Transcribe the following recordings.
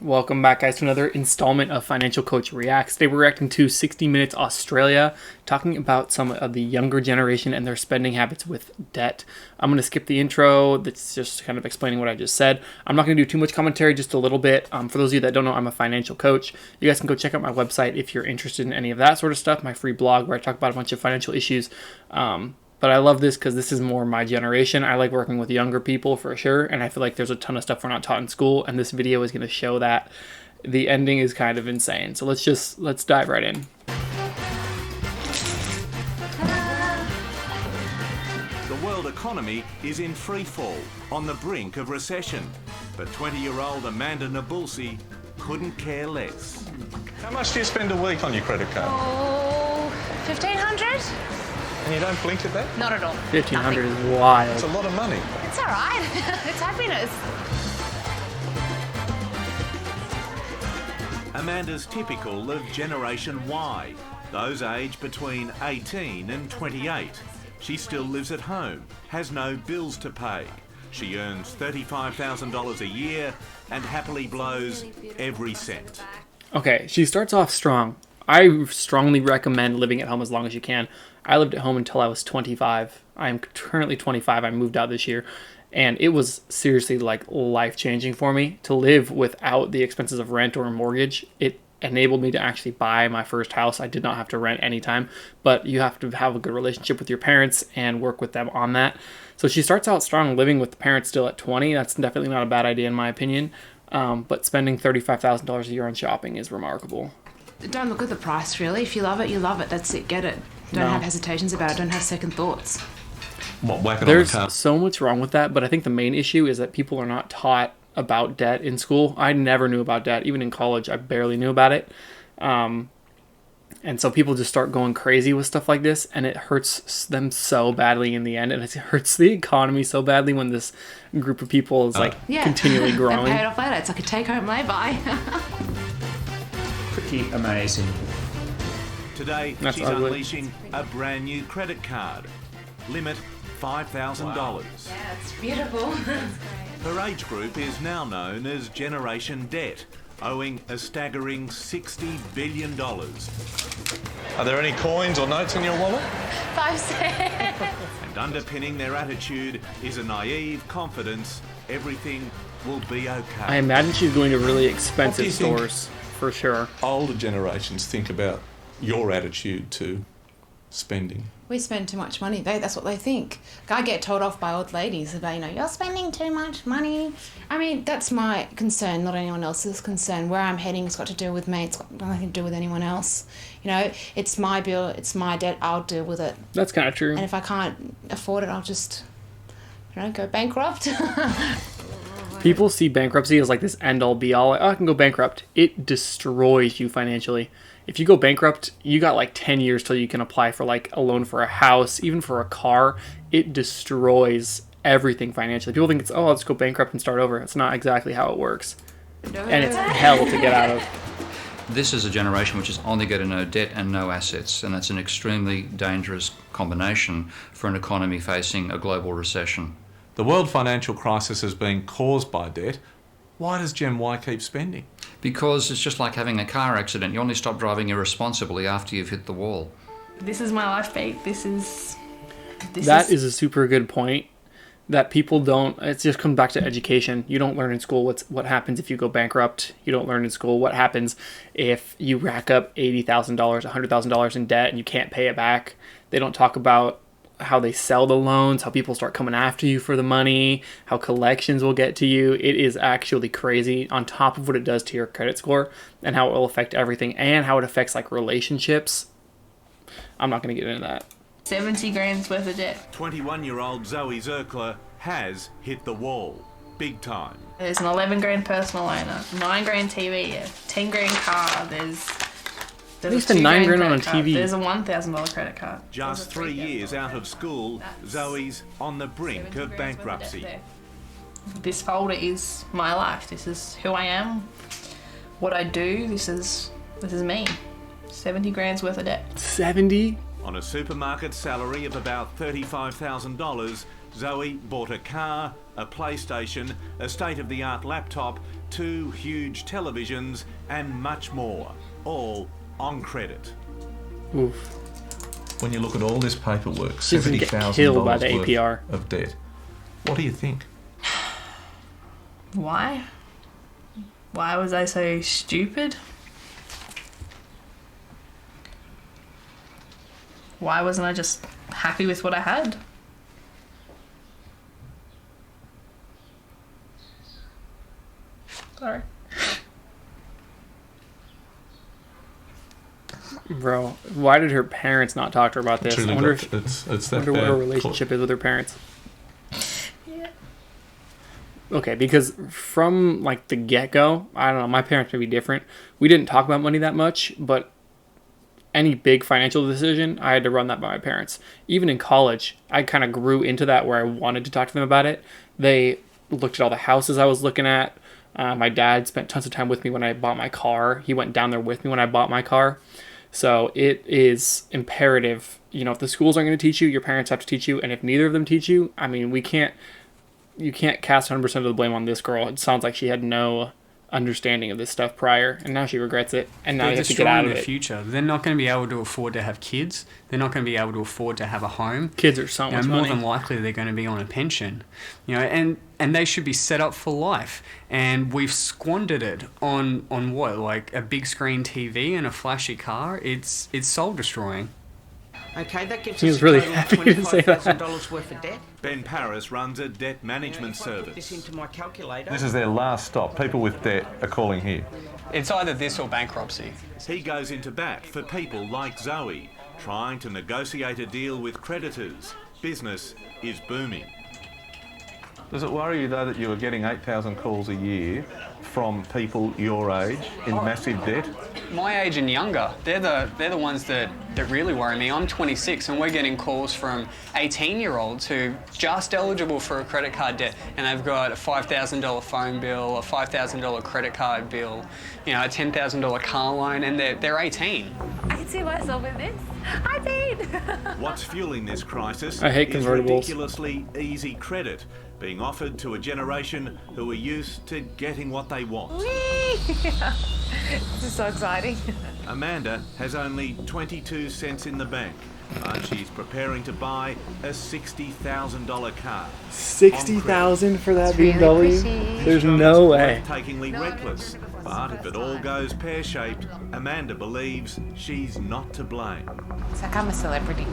Welcome back, guys, to another installment of Financial Coach Reacts. Today we're reacting to 60 Minutes Australia, talking about some of the younger generation and their spending habits with debt. I'm going to skip the intro. That's just kind of explaining what I just said. I'm not going to do too much commentary, just a little bit. For those of you that don't know, I'm a financial coach. You guys can go check out my website if you're interested in any of that sort of stuff, my free blog where I talk about a bunch of financial issues. But I love this because this is more my generation. I like working with younger people for sure, and I feel like there's a ton of stuff we're not taught in school, and this video is going to show that. The ending is kind of insane. So let's dive right in. The world economy is in free fall, on the brink of recession. But 20-year-old Amanda Nabulsi couldn't care less. How much do you spend a week on your credit card? Oh, 1,500? And you don't blink at that? Not at all. 1,500 is wild. It's a lot of money. It's all right. It's happiness. Amanda's typical of Generation Y, those aged between 18 and 28. She still lives at home, has no bills to pay. She earns $35,000 a year and happily blows every cent. Okay, she starts off strong. I strongly recommend living at home as long as you can. I lived at home until I was 25. I am currently 25. I moved out this year. And it was seriously like life-changing for me to live without the expenses of rent or a mortgage. It enabled me to actually buy my first house. I did not have to rent anytime, but you have to have a good relationship with your parents and work with them on that. So she starts out strong living with the parents still at 20. That's definitely not a bad idea in my opinion. But spending $35,000 a year on shopping is remarkable. Don't look at the price, really. If you love it, you love it. That's it. Get it. Don't have hesitations about it. Don't have second thoughts. What, whack it There's on the car? so much wrong with that, but I think the main issue is that people are not taught about debt in school. I never knew about debt. Even in college, I barely knew about it. And so people just start going crazy with stuff like this, and it hurts them so badly in the end, and it hurts the economy so badly when this group of people is continually growing. And pay it off later. It's like a take-home lay-by. Pretty amazing. Today, That's she's ugly. unleashing a brand new credit card. Limit $5,000. Yeah, it's beautiful. Her age group is now known as Generation Debt, owing a staggering $60 billion. Are there any coins or notes in your wallet? 5 cents. And underpinning their attitude is a naive confidence everything will be okay. I imagine she's going to really What do expensive you think? stores, for sure. Older generations think about your attitude to spending. We spend too much money. That's what they think. I get told off by old ladies about, you're spending too much money. I mean, that's my concern, not anyone else's concern. Where I'm heading has got to do with me. It's got nothing to do with anyone else. It's my bill. It's my debt. I'll deal with it. That's kind of true. And if I can't afford it, I'll just, go bankrupt. People see bankruptcy as like this end-all be-all. Like, I can go bankrupt. It destroys you financially. If you go bankrupt, you got like 10 years till you can apply for like a loan for a house, even for a car. It destroys everything financially. People think it's, I'll just go bankrupt and start over. It's not exactly how it works. And it's hell to get out of. This is a generation which is only going to know debt and no assets, and that's an extremely dangerous combination for an economy facing a global recession. The world financial crisis is being caused by debt. Why does Gen Y keep spending? Because it's just like having a car accident. You only stop driving irresponsibly after you've hit the wall. This is my life beat. This is a super good point that people don't. It just comes back to education. You don't learn in school what happens if you go bankrupt. You don't learn in school what happens if you rack up $80,000, $100,000 in debt and you can't pay it back. They don't talk about how they sell the loans, how people start coming after you for the money, how collections will get to you. It is actually crazy, on top of what it does to your credit score and how it will affect everything and how it affects like relationships. I'm not going to get into that. 70 grand's worth of debt. 21-year-old Zoe Zerkler has hit the wall, big time. There's an 11 grand personal loan, a 9 grand TV, a 10 grand car, there's At least a a 2 9 grand grand on a credit card. TV. There's a $1,000 credit card. Just 3 years out of school, Zoe's on the brink of bankruptcy. This folder is my life. This is who I am, what I do. This is me. 70 grand's worth of debt. 70? On a supermarket salary of about $35,000, Zoe bought a car, a PlayStation, a state-of-the-art laptop, 2 huge televisions, and much more, all on credit. Oof. When you look at all this paperwork, She doesn't get $70,000 killed by the worth APR. of debt, what do you think? Why? Why was I so stupid? Why wasn't I just happy with what I had? Sorry. Bro, why did her parents not talk to her about this? Truly I wonder, got- if, it's I that wonder what bad. her relationship is with her parents. Yeah. Okay, because from like the get-go, I don't know, my parents may be different. We didn't talk about money that much, but any big financial decision, I had to run that by my parents. Even in college, I kind of grew into that where I wanted to talk to them about it. They looked at all the houses I was looking at. My dad spent tons of time with me when I bought my car. He went down there with me when I bought my car. So it is imperative, you know, if the schools aren't going to teach you, your parents have to teach you. And if neither of them teach you, I mean, you can't cast 100% of the blame on this girl. It sounds like she had no understanding of this stuff prior, and now she regrets it, and now They're you have to get out destroying of their it. future. They're not going to be able to afford to have kids. They're not going to be able to afford to have a home. Kids are so You know, much more money. than likely they're going to be on a pension, you know, and they should be set up for life. And we've squandered it on what, like a big screen TV and a flashy car. It's soul destroying. Okay, that gives He us was a really total of happy to say that. $25,000 worth of debt. Ben Paris runs a debt management If I put this service. into my calculator, This is their last stop. People with debt are calling here. It's either this or bankruptcy. He goes into bat for people like Zoe, trying to negotiate a deal with creditors. Business is booming. Does it worry you, though, that you were getting 8,000 calls a year from people your age in massive debt? My age and younger, they're the ones that really worry me. I'm 26 and we're getting calls from 18-year-olds who just eligible for a credit card debt, and they've got a $5,000 phone bill, a $5,000 credit card bill, you know, a $10,000 car loan, and they're 18. I can see myself in this. I did. What's fueling this crisis I hate is convertibles. ridiculously easy credit being offered to a generation who are used to getting what they want. This is so exciting. Amanda has only 22 cents in the bank, but she's preparing to buy a $60,000 car. $60,000 for that really BMW? pretty. There's no way. Breathtakingly reckless, but if it all goes pear-shaped, Amanda believes she's not to blame. It's like I'm a celebrity.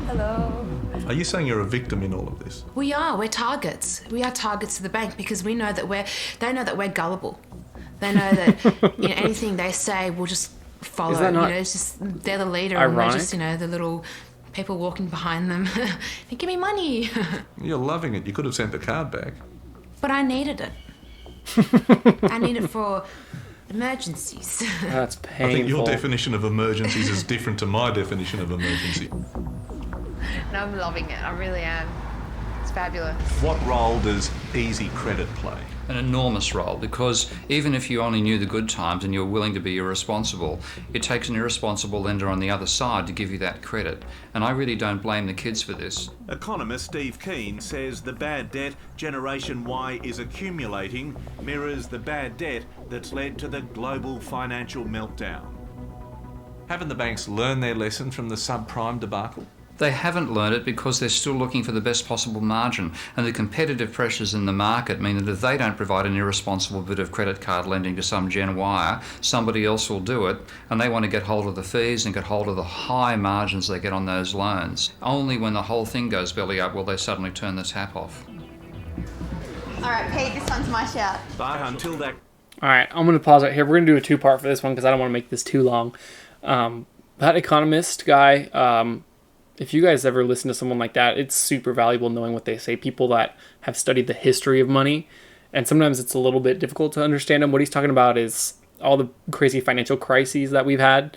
Hello. Are you saying you're a victim in all of this? We are. We're targets. We are targets to the bank because we know that they know that we're gullible. They know that you know anything they say we'll just follow. Is that not it's just they're the leader and we're ironic? just the little people walking behind them. They give me money, You're loving it. You could have sent the card back. but I needed it. I need it for emergencies. That's painful. I think your definition of emergencies is different to my definition of emergency. And I'm loving it. I really am. It's fabulous. What role does easy credit play? An enormous role, because even if you only knew the good times and you're willing to be irresponsible, it takes an irresponsible lender on the other side to give you that credit. And I really don't blame the kids for this. Economist Steve Keen says the bad debt Generation Y is accumulating mirrors the bad debt that's led to the global financial meltdown. Haven't the banks learned their lesson from the subprime debacle? They haven't learned it because they're still looking for the best possible margin, and the competitive pressures in the market mean that if they don't provide an irresponsible bit of credit card lending to some Gen Y, somebody else will do it, and they want to get hold of the fees and get hold of the high margins they get on those loans. Only when the whole thing goes belly up will they suddenly turn the tap off. All right, Pete, this one's my shout. But until that All right, I'm going to pause right here. We're going to do a two-part for this one because I don't want to make this too long. That economist guy, if you guys ever listen to someone like that, it's super valuable knowing what they say. People that have studied the history of money, and sometimes it's a little bit difficult to understand him. What he's talking about is all the crazy financial crises that we've had.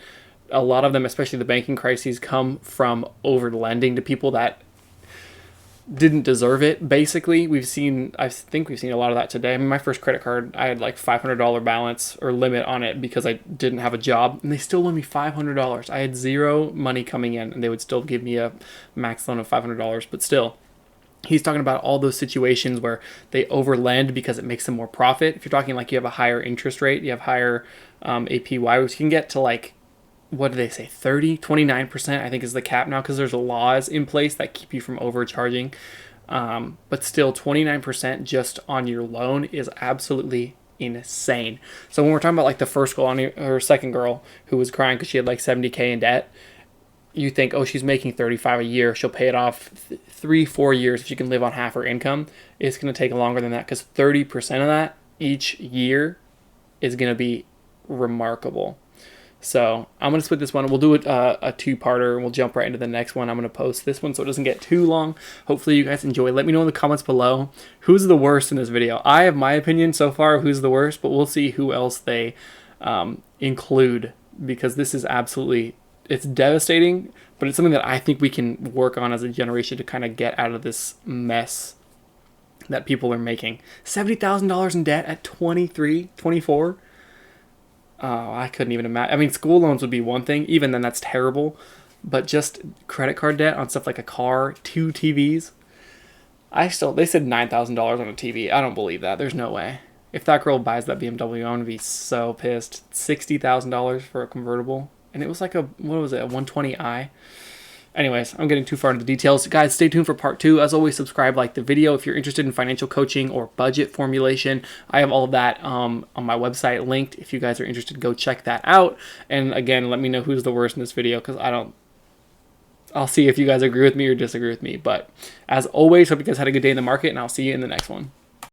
A lot of them, especially the banking crises, come from over-lending to people that didn't deserve it. Basically, I think we've seen a lot of that today. I mean, my first credit card, I had like $500 balance or limit on it because I didn't have a job, and they still loaned me $500. I had zero money coming in, and they would still give me a max loan of $500. But still, He's talking about all those situations where they overlend because it makes them more profit. If you're talking like you have a higher interest rate, you have higher APY, which can get to like, what do they say, 29%, I think is the cap now, because there's laws in place that keep you from overcharging. But still, 29% just on your loan is absolutely insane. So when we're talking about like the first girl or second girl who was crying because she had like 70K in debt, you think, oh, she's making 35 a year, she'll pay it off 3-4 years if she can live on half her income. It's going to take longer than that, because 30% of that each year is going to be remarkable. So I'm going to split this one. We'll do it a two-parter, and we'll jump right into the next one. I'm going to post this one so it doesn't get too long. Hopefully you guys enjoy. Let me know in the comments below who's the worst in this video. I have my opinion so far of who's the worst, but we'll see who else they include, because this is absolutely, it's devastating, but it's something that I think we can work on as a generation to kind of get out of this mess that people are making. $70,000 in debt at 23, 24. Oh, I couldn't even imagine. I mean, school loans would be one thing. Even then, that's terrible. But just credit card debt on stuff like a car, 2 TVs. They said $9,000 on a TV. I don't believe that. There's no way. If that girl buys that BMW, I'm going to be so pissed. $60,000 for a convertible. And it was like a 120i. Anyways, I'm getting too far into the details. Guys, stay tuned for part 2. As always, subscribe, like the video. If you're interested in financial coaching or budget formulation, I have all of that on my website linked. If you guys are interested, go check that out. And again, let me know who's the worst in this video, because I'll see if you guys agree with me or disagree with me. But as always, hope you guys had a good day in the market, and I'll see you in the next one.